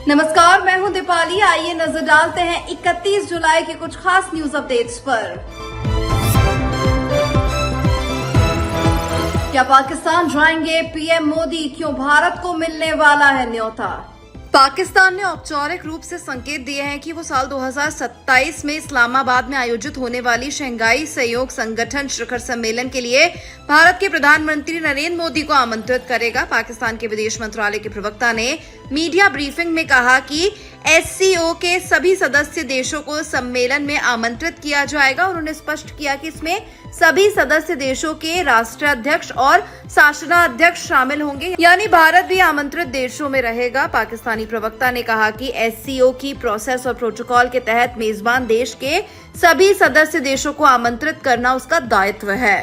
नमस्कार, मैं हूं दीपाली। आइए नजर डालते हैं 31 जुलाई के कुछ खास न्यूज अपडेट्स पर। क्या पाकिस्तान जाएंगे पीएम मोदी? क्यों भारत को मिलने वाला है न्योता? पाकिस्तान ने औपचारिक रूप से संकेत दिए हैं कि वो साल 2027 में इस्लामाबाद में आयोजित होने वाली शंघाई सहयोग संगठन शिखर सम्मेलन के लिए भारत के प्रधानमंत्री नरेंद्र मोदी को आमंत्रित करेगा। पाकिस्तान के विदेश मंत्रालय के प्रवक्ता ने मीडिया ब्रीफिंग में कहा कि एससीओ के सभी सदस्य देशों को सम्मेलन में आमंत्रित किया जाएगा। उन्होंने स्पष्ट किया कि इसमें सभी सदस्य देशों के राष्ट्राध्यक्ष और शासनाध्यक्ष शामिल होंगे, यानी भारत भी आमंत्रित देशों में रहेगा। पाकिस्तानी प्रवक्ता ने कहा कि एससीओ की प्रोसेस और प्रोटोकॉल के तहत मेजबान देश के सभी सदस्य देशों को आमंत्रित करना उसका दायित्व है।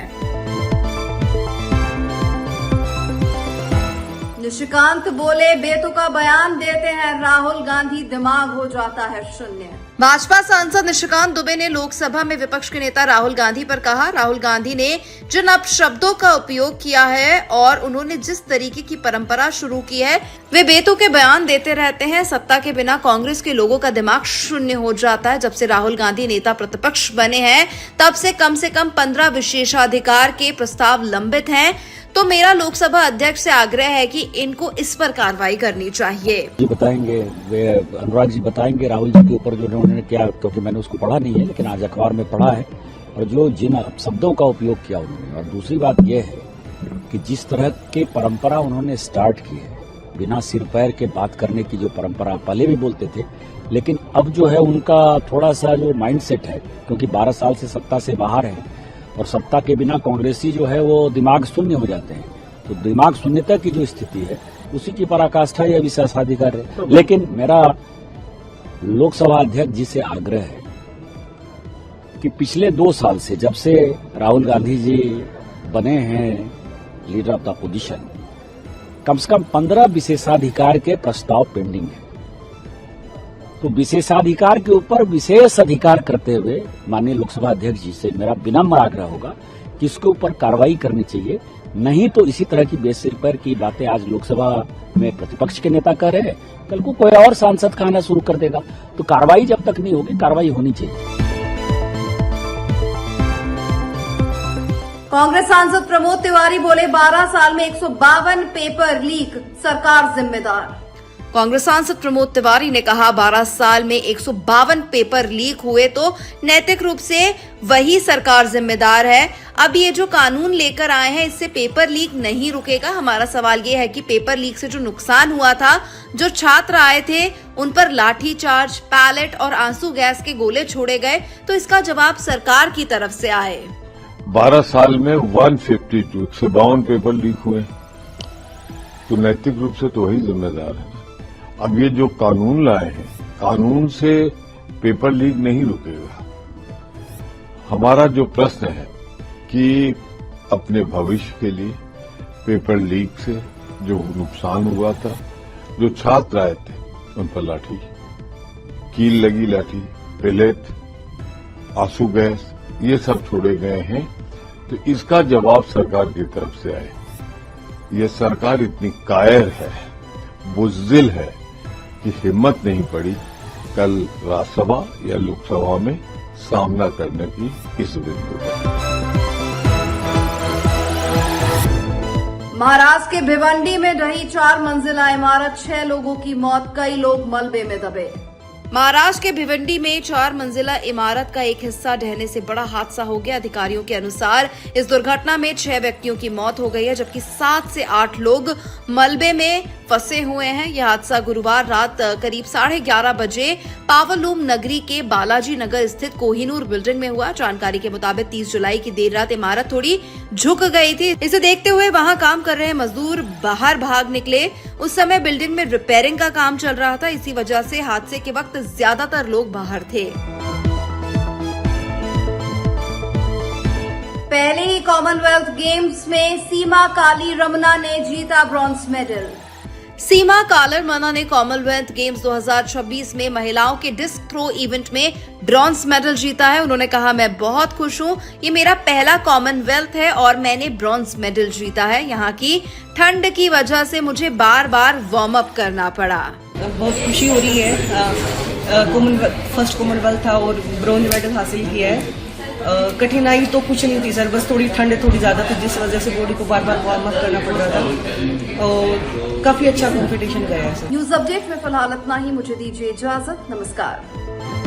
निशिकांत बोले, बेतुका बयान देते हैं राहुल गांधी, दिमाग हो जाता है शून्य। भाजपा सांसद निशिकांत दुबे ने लोकसभा में विपक्ष के नेता राहुल गांधी पर कहा, राहुल गांधी ने जिन अपशब्दों का उपयोग किया है और उन्होंने जिस तरीके की परंपरा शुरू की है, वे बेतुके बयान देते रहते हैं। सत्ता के बिना कांग्रेस के लोगों का दिमाग शून्य हो जाता है। जब से राहुल गांधी नेता प्रतिपक्ष बने हैं, तब से कम 15 विशेषाधिकार के प्रस्ताव लंबित हैं। तो मेरा लोकसभा अध्यक्ष से आग्रह है कि इनको इस पर कार्रवाई करनी चाहिए। जी बताएंगे, वे अनुराग जी बताएंगे राहुल जी के ऊपर जो उन्होंने किया, क्योंकि मैंने उसको पढ़ा नहीं है, लेकिन आज अखबार में पढ़ा है, और जो जिन शब्दों का उपयोग किया उन्होंने। और दूसरी बात यह है कि जिस तरह की परंपरा उन्होंने स्टार्ट की है, बिना सिर पैर के बात करने की जो परंपरा पहले भी बोलते थे, लेकिन अब जो है उनका थोड़ा सा जो माइंडसेट है, क्योंकि 12 साल से सत्ता से बाहर है और सत्ता के बिना कांग्रेसी जो है वो दिमाग शून्य हो जाते हैं। तो दिमाग शून्यता की जो स्थिति है उसी की पराकाष्ठा या विशेषाधिकार है। लेकिन मेरा लोकसभा अध्यक्ष जी से आग्रह है कि पिछले 2 साल से, जब से राहुल गांधी जी बने हैं लीडर ऑफ द अपोजिशन, कम से कम 15 विशेषाधिकार के प्रस्ताव पेंडिंग है। तो विशेषाधिकार के ऊपर विशेष अधिकार करते हुए माननीय लोकसभा अध्यक्ष जी से मेरा विनम्र आग्रह होगा कि इसके ऊपर कार्रवाई करनी चाहिए। नहीं तो इसी तरह की बेसिर पर की बातें आज लोकसभा में प्रतिपक्ष के नेता कर रहे हैं, कल को कोई और सांसद कहना शुरू कर देगा। तो कार्रवाई जब तक नहीं होगी, कार्रवाई होनी चाहिए। कांग्रेस सांसद प्रमोद तिवारी बोले, 12 साल में 152 पेपर लीक, सरकार जिम्मेदार। कांग्रेस सांसद प्रमोद तिवारी ने कहा, 12 साल में 152 पेपर लीक हुए तो नैतिक रूप से वही सरकार जिम्मेदार है। अब ये जो कानून लेकर आए हैं, इससे पेपर लीक नहीं रुकेगा। हमारा सवाल ये है कि पेपर लीक से जो नुकसान हुआ था, जो छात्र आए थे उन पर लाठीचार्ज, पैलेट और आंसू गैस के गोले छोड़े गए, तो इसका जवाब सरकार की तरफ से आए। 12 साल में 152 पेपर लीक हुए, तो नैतिक रूप से तो वही जिम्मेदार है। अब ये जो कानून लाए हैं, कानून से पेपर लीक नहीं रुकेगा। हमारा जो प्रश्न है कि अपने भविष्य के लिए पेपर लीक से जो नुकसान हुआ था, जो छात्र आए थे उन पर लाठी, कील लगी लाठी, पेलेट, आंसू गैस, ये सब छोड़े गए हैं। तो इसका जवाब सरकार की तरफ से आए। ये सरकार इतनी कायर है, बुज़दिल है कि हिम्मत नहीं पड़ी कल राज्यसभा या लोकसभा में सामना करने की इस बिंदु पर। महाराष्ट्र के भिवंडी में ढही 4 मंजिला इमारत, 6 लोगों की मौत, कई लोग मलबे में दबे। महाराष्ट्र के भिवंडी में 4 मंजिला इमारत का एक हिस्सा ढहने से बड़ा हादसा हो गया। अधिकारियों के अनुसार इस दुर्घटना में 6 व्यक्तियों की मौत हो गई है, जबकि 7 से 8 लोग मलबे में फंसे हुए हैं। यह हादसा गुरुवार रात करीब 11:30 बजे पावलूम नगरी के बालाजी नगर स्थित कोहिनूर बिल्डिंग में हुआ। जानकारी के मुताबिक 30 जुलाई की देर रात इमारत थोड़ी झुक गई थी। इसे देखते हुए वहां काम कर रहे मजदूर बाहर भाग निकले। उस समय बिल्डिंग में रिपेयरिंग का काम चल रहा था। इसी वजह से हादसे के वक्त ज्यादातर लोग बाहर थे। पहले ही कॉमनवेल्थ गेम्स में सीमा काली रमना ने जीता ब्रॉन्ज मेडल। सीमा कालरमना ने कॉमनवेल्थ गेम्स 2026 में महिलाओं के डिस्क थ्रो इवेंट में ब्रॉन्ज मेडल जीता है। उन्होंने कहा, मैं बहुत खुश हूं, ये मेरा पहला कॉमनवेल्थ है और मैंने ब्रॉन्ज मेडल जीता है। यहाँ की ठंड की वजह से मुझे बार बार वार्म अप करना पड़ा। बहुत खुशी हो रही है। फर्स्ट कॉमनवेल्थ था और ब्रॉन्ज मेडल हासिल किया है। कठिनाई तो कुछ नहीं थी सर, बस थोड़ी ठंड थोड़ी ज़्यादा थी जिस वजह से बॉडी को बार बार वार्म अप करना पड़ रहा था और काफ़ी अच्छा कॉम्पिटिशन गया है सर। न्यूज अपडेट में फिलहाल इतना ही। मुझे दीजिए इजाजत। नमस्कार।